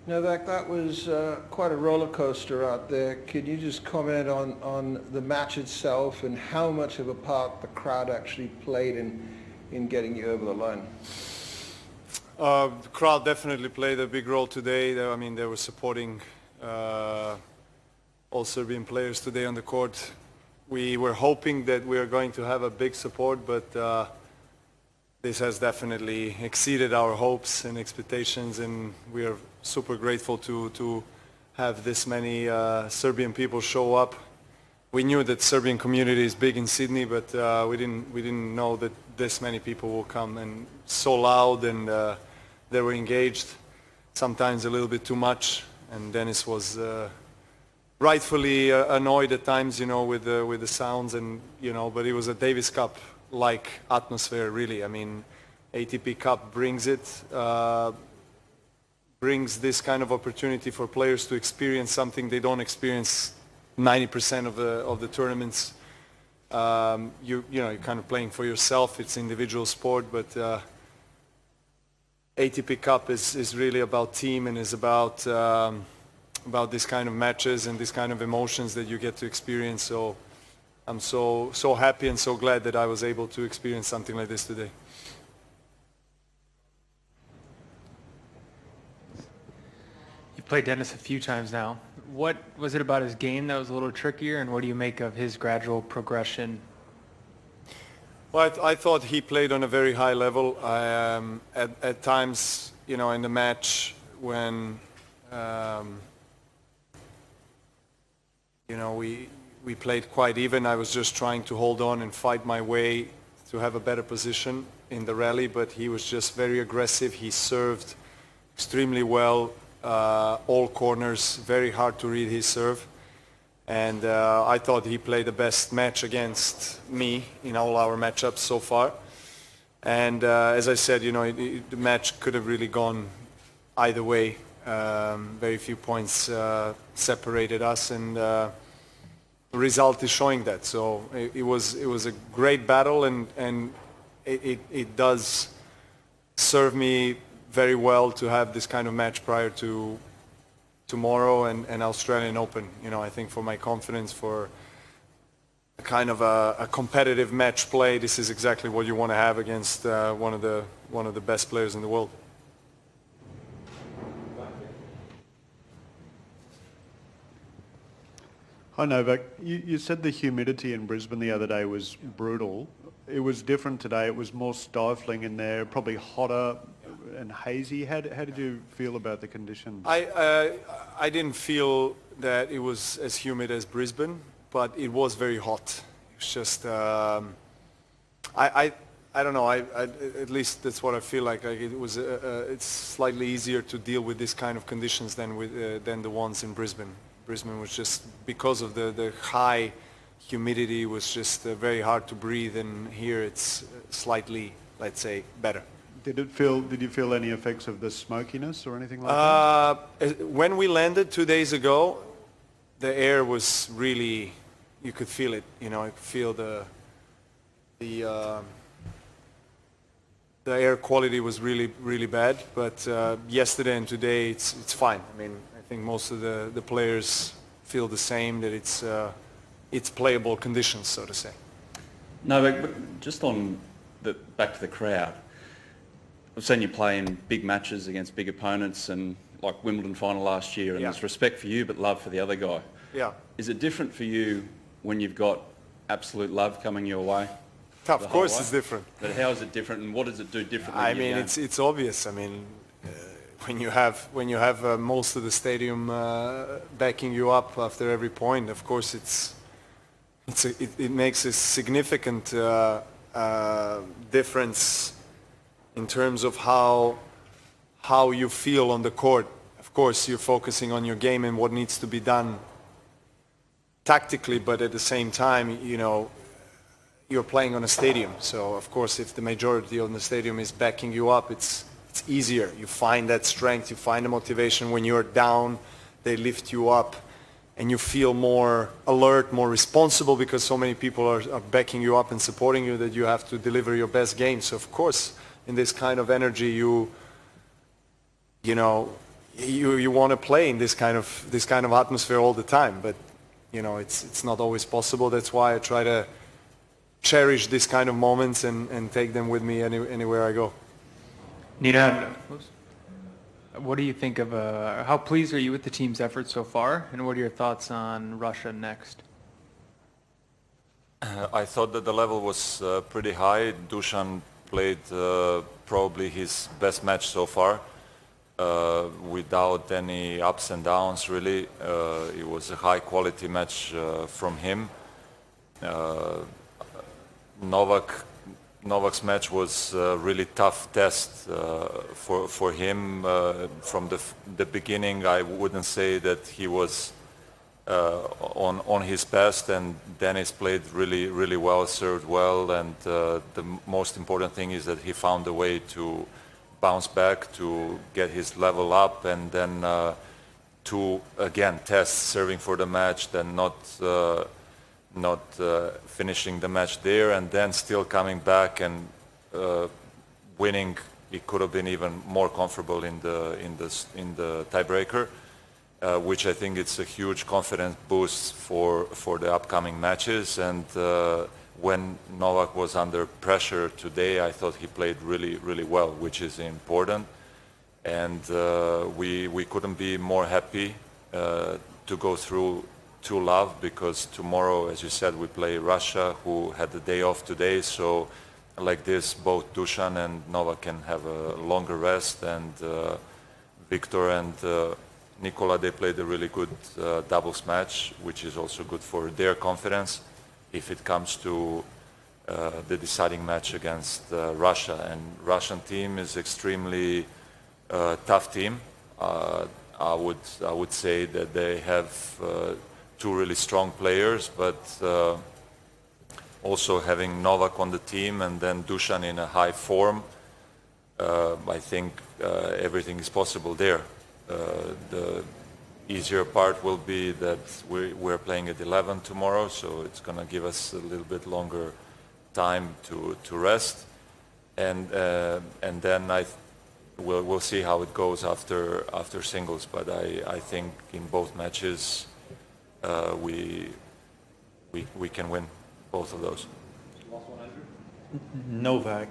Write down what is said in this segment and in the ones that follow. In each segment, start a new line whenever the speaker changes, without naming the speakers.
Novak, that was quite a roller coaster out there. Could you just comment on the match itself and how much of a part the crowd actually played in getting you over the line?
The crowd definitely played a big role today. I mean, they were supporting all Serbian players today on the court. We were hoping that we are going to have a big support, but this has definitely exceeded our hopes and expectations, and we are super grateful to have this many Serbian people show up. We knew that Serbian community is big in Sydney, but we didn't know that this many people will come, and so loud, and they were engaged, sometimes a little bit too much, and Denis was rightfully annoyed at times, you know, with the sounds, and you know, but it was a Davis Cup-like atmosphere, really. I mean, ATP Cup brings it, brings this kind of opportunity for players to experience something they don't experience 90% of the tournaments. You know, you're kind of playing for yourself. It's individual sport, but ATP Cup is really about team and is about this kind of matches and this kind of emotions that you get to experience. So I'm so happy and so glad that I was able to experience something like this today.
You've played Denis a few times now. What was it about his game that was a little trickier, and what do you make of his gradual progression?
Well, I thought he played on a very high level. At times, you know, in the match when you know, we played quite even. I was just trying to hold on and fight my way to have a better position in the rally, but he was just very aggressive. He served extremely well, all corners, very hard to read his serve. And I thought he played the best match against me in all our matchups so far. And as I said, you know, the match could have really gone either way. Very few points separated us, and the result is showing that. So it was a great battle, and it does serve me very well to have this kind of match prior to tomorrow and Australian Open. You know, I think for my confidence, for a kind of a competitive match play, this is exactly what you want to have against one of the best players in the world.
Hi Novak, you said the humidity in Brisbane the other day was brutal. It was different today. It was more stifling in there, probably hotter and hazy. How did you feel about the conditions?
I didn't feel that it was as humid as Brisbane, but it was very hot. It's just I don't know. At least that's what I feel like. It was it's slightly easier to deal with this kind of conditions than the ones in Brisbane. Brisbane was just, because of the high humidity, was just very hard to breathe, and here it's slightly, let's say, better.
Did you feel any effects of the smokiness or anything like that?
When we landed 2 days ago, the air was really, you could feel it, you know, you could feel the air quality was really, really bad, but yesterday and today it's fine. I mean, I think most of the players feel the same, that it's playable conditions, so to say.
No, but just on back to the crowd, I've seen you play in big matches against big opponents, and like Wimbledon final last year, and there's respect for you but love for the other guy.
Yeah.
Is it different for you when you've got absolute love coming your way?
Of course it's different.
But how is it different, and what does it do differently?
I mean, it's obvious. I mean, when you have most of the stadium backing you up after every point, of course it makes a significant difference in terms of how you feel on the court. Of course, you're focusing on your game and what needs to be done tactically, but at the same time, you know, you're playing on a stadium. So of course, if the majority of the stadium is backing you up, it's easier. You find that strength, you find the motivation. When you're down, they lift you up, and you feel more alert, more responsible, because so many people are backing you up and supporting you, that you have to deliver your best game. So of course, in this kind of energy, you know, you want to play in this kind of atmosphere all the time, but you know it's not always possible. That's why I try to cherish this kind of moments and take them with me anywhere I go.
Nina, what do you think of, how pleased are you with the team's effort so far, and what are your thoughts on Russia next?
I thought that the level was pretty high. Dusan played probably his best match so far, without any ups and downs really. It was a high quality match from him. Novak's match was a really tough test for him. From the beginning, I wouldn't say that he was on his best, and Denis played really well, served well, and the most important thing is that he found a way to bounce back, to get his level up, and then to again test serving for the match, then not finishing the match there, and then still coming back and winning. It could have been even more comfortable in the tiebreaker, which I think it's a huge confidence boost for the upcoming matches. And when Novak was under pressure today, I thought he played really well, which is important. And we couldn't be more happy to go through to love, because tomorrow, as you said, we play Russia, who had the day off today. So like this, both Dusan and Novak can have a longer rest, and Victor and Nikola, they played a really good doubles match, which is also good for their confidence if it comes to the deciding match against Russia. And Russian team is extremely tough team. I would say that they have two really strong players, but also having Novak on the team and then Dusan in a high form, I think everything is possible there. The easier part will be that we're playing at 11 tomorrow, so it's going to give us a little bit longer time to rest, and then we'll see how it goes after singles. But I think in both matches we can win both of those.
Novak,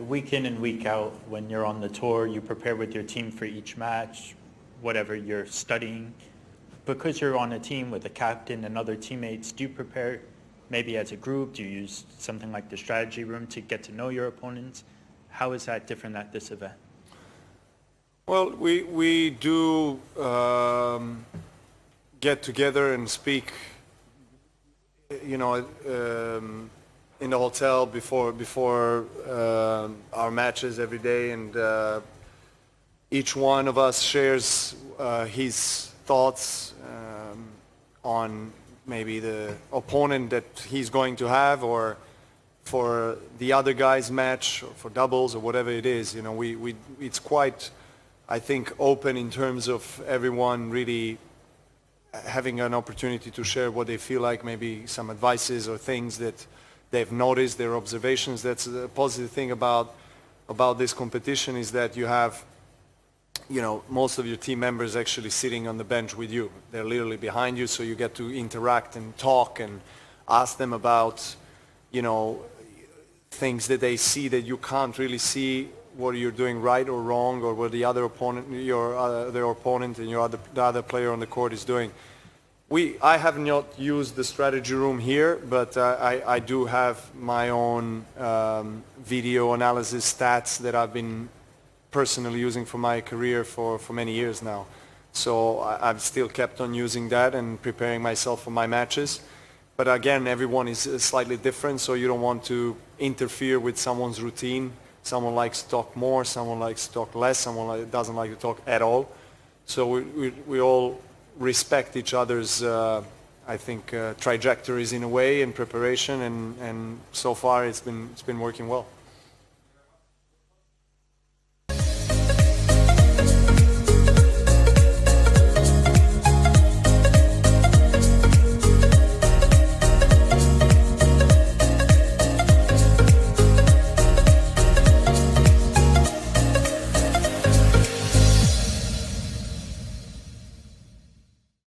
week in and week out, when you're on the tour, you prepare with your team for each match, whatever you're studying. Because you're on a team with a captain and other teammates, do you prepare maybe as a group? Do you use something like the strategy room to get to know your opponents? How is that different at this event?
Well, we do get together and speak, you know, in the hotel before our matches every day, and each one of us shares his thoughts on maybe the opponent that he's going to have, or for the other guy's match, or for doubles, or whatever it is. You know, it's quite, I think, open in terms of everyone really having an opportunity to share what they feel like, maybe some advices or things that they've noticed, their observations. That's the positive thing about this competition, is that you have, you know, most of your team members actually sitting on the bench with you. They're literally behind you, so you get to interact and talk and ask them about, you know, things that they see that you can't really see, what you're doing right or wrong, or what the other opponent, their opponent and the other player on the court is doing. I have not used the strategy room here, but I do have my own video analysis stats that I've been personally using for my career for many years now. So I've still kept on using that and preparing myself for my matches. But again, everyone is slightly different, so you don't want to interfere with someone's routine. Someone likes to talk more, someone likes to talk less, someone doesn't like to talk at all. So we all respect each other's, I think, trajectories in a way, and preparation, and so far it's been working well.